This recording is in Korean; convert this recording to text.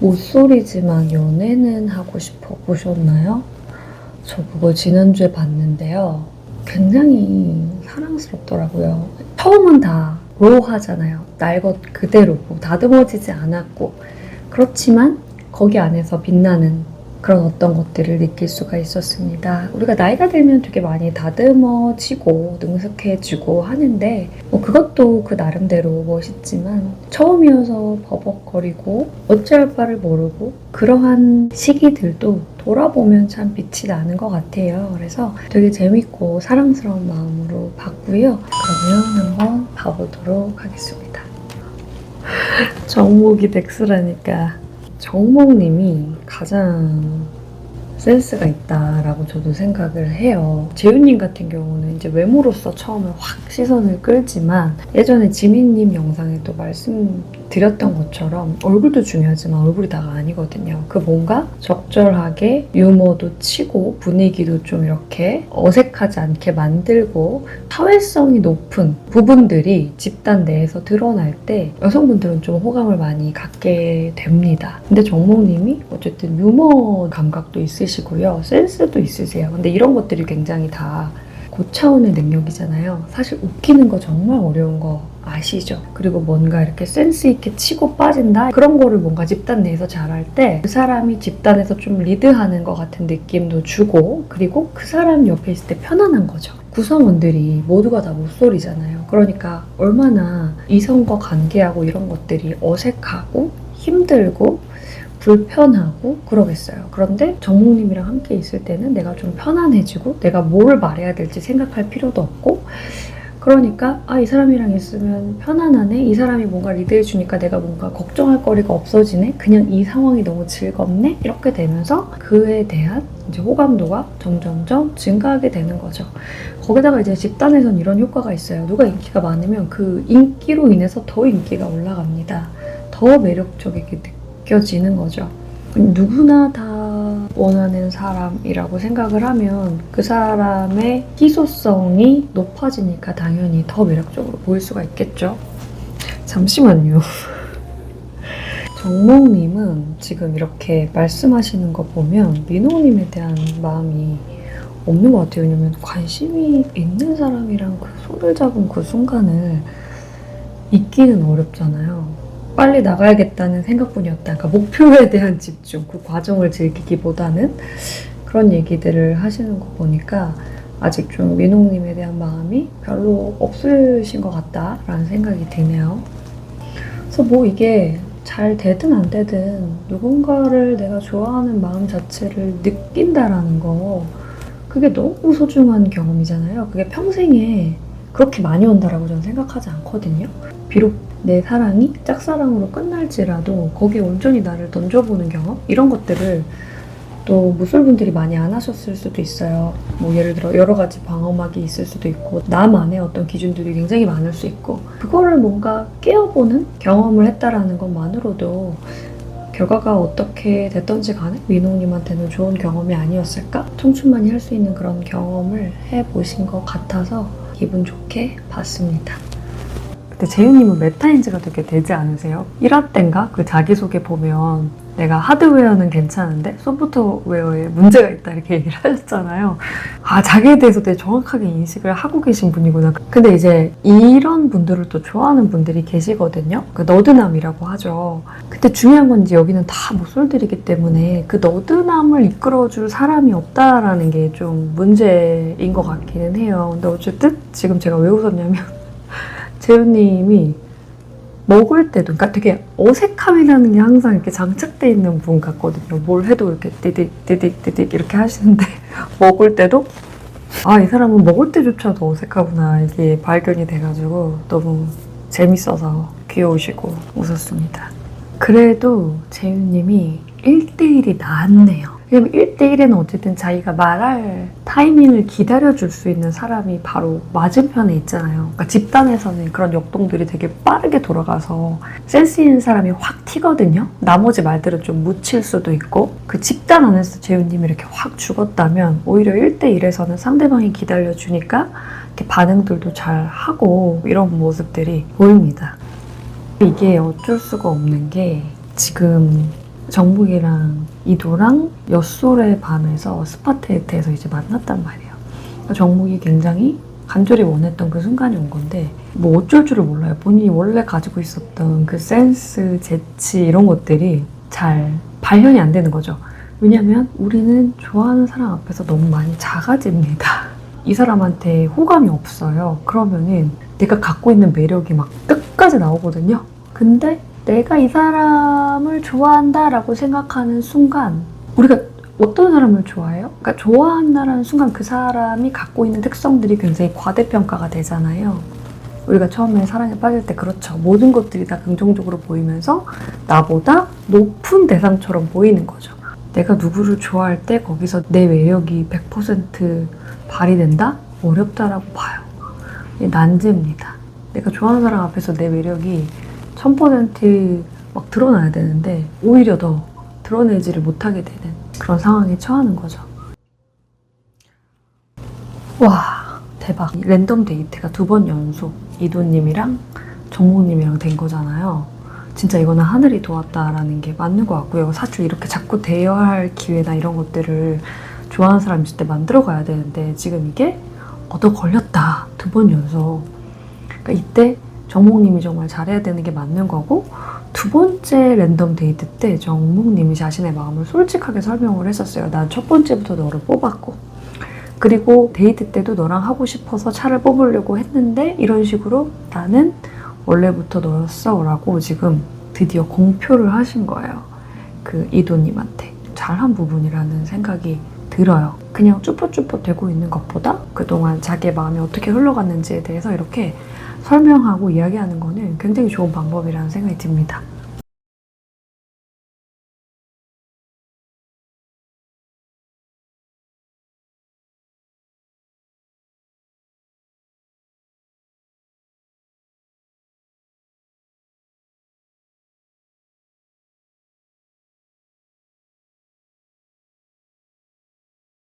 모쏠이지만 연애는 하고 싶어 보셨나요? 저 그거 지난주에 봤는데요. 굉장히 사랑스럽더라고요. 처음은 다 로하잖아요. 날 것 그대로고 다듬어지지 않았고 그렇지만 거기 안에서 빛나는 그런 어떤 것들을 느낄 수가 있었습니다. 우리가 나이가 들면 되게 많이 다듬어지고 능숙해지고 하는데 그것도 그 나름대로 멋있지만 처음이어서 버벅거리고 어찌할 바를 모르고 그러한 시기들도 돌아보면 참 빛이 나는 것 같아요. 그래서 되게 재밌고 사랑스러운 마음으로 봤고요. 그러면 한번 봐보도록 하겠습니다. 정목이 덱스라니까 정목님이 가장 센스가 있다라고 저도 생각을 해요. 재윤님 같은 경우는 이제 외모로서 처음에 확 시선을 끌지만 예전에 지민님 영상에도 말씀드렸던 것처럼 얼굴도 중요하지만 얼굴이 다가 아니거든요. 그 뭔가 적절하게 유머도 치고 분위기도 좀 이렇게 어색하지 않게 만들고 사회성이 높은 부분들이 집단 내에서 드러날 때 여성분들은 좀 호감을 많이 갖게 됩니다. 근데 정목님이 어쨌든 유머 감각도 있으시고요. 센스도 있으세요. 근데 이런 것들이 굉장히 다 고차원의 능력이잖아요. 사실 웃기는 거 정말 어려운 거 아시죠? 그리고 뭔가 이렇게 센스 있게 치고 빠진다? 그런 거를 뭔가 집단 내에서 잘할 때 그 사람이 집단에서 좀 리드하는 것 같은 느낌도 주고 그리고 그 사람 옆에 있을 때 편안한 거죠. 구성원들이 모두가 다 모쏠이잖아요. 그러니까 얼마나 이성과 관계하고 이런 것들이 어색하고 힘들고 불편하고 그러겠어요. 그런데 정목님이랑 함께 있을 때는 내가 좀 편안해지고 내가 뭘 말해야 될지 생각할 필요도 없고 그러니까 이 사람이랑 있으면 편안하네. 이 사람이 뭔가 리드해주니까 내가 뭔가 걱정할 거리가 없어지네. 그냥 이 상황이 너무 즐겁네. 이렇게 되면서 그에 대한 이제 호감도가 점점점 증가하게 되는 거죠. 거기다가 이제 집단에선 이런 효과가 있어요. 누가 인기가 많으면 그 인기로 인해서 더 인기가 올라갑니다. 더 매력적이게 느껴지는 거죠. 누구나 다 원하는 사람이라고 생각을 하면 그 사람의 희소성이 높아지니까 당연히 더 매력적으로 보일 수가 있겠죠. 잠시만요. 정목님은 지금 이렇게 말씀하시는 거 보면 민호님에 대한 마음이 없는 것 같아요. 왜냐면 관심이 있는 사람이랑 그 손을 잡은 그 순간을 잊기는 어렵잖아요. 빨리 나가야겠다는 생각뿐이었다. 그러니까 목표에 대한 집중, 그 과정을 즐기기보다는 그런 얘기들을 하시는 거 보니까 아직 좀 민홍님에 대한 마음이 별로 없으신 것 같다라는 생각이 드네요. 그래서 뭐 이게 잘 되든 안 되든 누군가를 내가 좋아하는 마음 자체를 느낀다라는 거 그게 너무 소중한 경험이잖아요. 그게 평생에 그렇게 많이 온다라고 저는 생각하지 않거든요. 비록 내 사랑이 짝사랑으로 끝날지라도 거기에 온전히 나를 던져보는 경험? 이런 것들을 또 무술분들이 많이 안 하셨을 수도 있어요. 뭐 예를 들어 여러 가지 방어막이 있을 수도 있고 나만의 어떤 기준들이 굉장히 많을 수 있고 그거를 뭔가 깨어보는 경험을 했다라는 것만으로도 결과가 어떻게 됐던지 간에 민호님한테는 좋은 경험이 아니었을까? 청춘만이 할 수 있는 그런 경험을 해보신 것 같아서 기분 좋게 봤습니다. 근데 재윤님은 메타인지가 되게 되지 않으세요? 1화 땐가 그 자기소개 보면 내가 하드웨어는 괜찮은데 소프트웨어에 문제가 있다 이렇게 얘기를 하셨잖아요. 자기에 대해서 되게 정확하게 인식을 하고 계신 분이구나. 근데 이제 이런 분들을 또 좋아하는 분들이 계시거든요. 그 너드남이라고 하죠. 근데 중요한 건 이제 여기는 다 모쏠들이기 때문에 그 너드남을 이끌어줄 사람이 없다라는 게 좀 문제인 것 같기는 해요. 근데 어쨌든 지금 제가 왜 웃었냐면 재윤님이 먹을 때도 그러니까 되게 어색함이라는 게 항상 이렇게 장착돼 있는 분 같거든요. 뭘 해도 이렇게 띠딕 이렇게 하시는데 먹을 때도 이 사람은 먹을 때조차도 어색하구나 이게 발견이 돼가지고 너무 재밌어서 귀여우시고 웃었습니다. 그래도 재윤님이 1대1이 낫네요. 왜냐면 1대1에는 어쨌든 자기가 말할 타이밍을 기다려줄 수 있는 사람이 바로 맞은편에 있잖아요. 그러니까 집단에서는 그런 역동들이 되게 빠르게 돌아가서 센스 있는 사람이 확 튀거든요. 나머지 말들은 좀 묻힐 수도 있고 그 집단 안에서 재윤님이 이렇게 확 죽었다면 오히려 1대1에서는 상대방이 기다려주니까 이렇게 반응들도 잘 하고 이런 모습들이 보입니다. 이게 어쩔 수가 없는 게 지금 정국이랑 이도랑 엿솔의 밤에서 스파테이트에서 이제 만났단 말이에요. 그러니까 정국이 굉장히 간절히 원했던 그 순간이 온 건데 뭐 어쩔 줄을 몰라요. 본인이 원래 가지고 있었던 그 센스, 재치 이런 것들이 잘 발현이 안 되는 거죠. 왜냐면 우리는 좋아하는 사람 앞에서 너무 많이 작아집니다. 이 사람한테 호감이 없어요. 그러면은 내가 갖고 있는 매력이 막 끝까지 나오거든요. 근데 내가 이 사람을 좋아한다라고 생각하는 순간 우리가 어떤 사람을 좋아해요? 그러니까 좋아한다라는 순간 그 사람이 갖고 있는 특성들이 굉장히 과대평가가 되잖아요. 우리가 처음에 사랑에 빠질 때 그렇죠. 모든 것들이 다 긍정적으로 보이면서 나보다 높은 대상처럼 보이는 거죠. 내가 누구를 좋아할 때 거기서 내 매력이 100% 발휘된다? 어렵다라고 봐요. 이게 난제입니다. 내가 좋아하는 사람 앞에서 내 매력이 1000%막 드러나야 되는데 오히려 더 드러내지를 못하게 되는 그런 상황에 처하는 거죠. 와, 대박. 랜덤 데이트가 2번 연속 이도님이랑 정국님이랑 된 거잖아요. 진짜 이거는 하늘이 도왔다라는 게 맞는 것 같고요. 사실 이렇게 자꾸 대화할 기회나 이런 것들을 좋아하는 사람 있을 때 만들어 가야 되는데 지금 이게 얻어 걸렸다. 2번 연속. 그러니까 이때 정목님이 정말 잘해야 되는 게 맞는 거고 2번째 랜덤 데이트 때 정목님이 자신의 마음을 솔직하게 설명을 했었어요. 난 첫 번째부터 너를 뽑았고 그리고 데이트 때도 너랑 하고 싶어서 차를 뽑으려고 했는데 이런 식으로 나는 원래부터 너였어 라고 지금 드디어 공표를 하신 거예요. 그 이도님한테. 잘한 부분이라는 생각이 들어요. 그냥 쭈뼛쭈뼛 되고 있는 것보다 그동안 자기의 마음이 어떻게 흘러갔는지에 대해서 이렇게 설명하고 이야기하는 거는 굉장히 좋은 방법이라는 생각이 듭니다.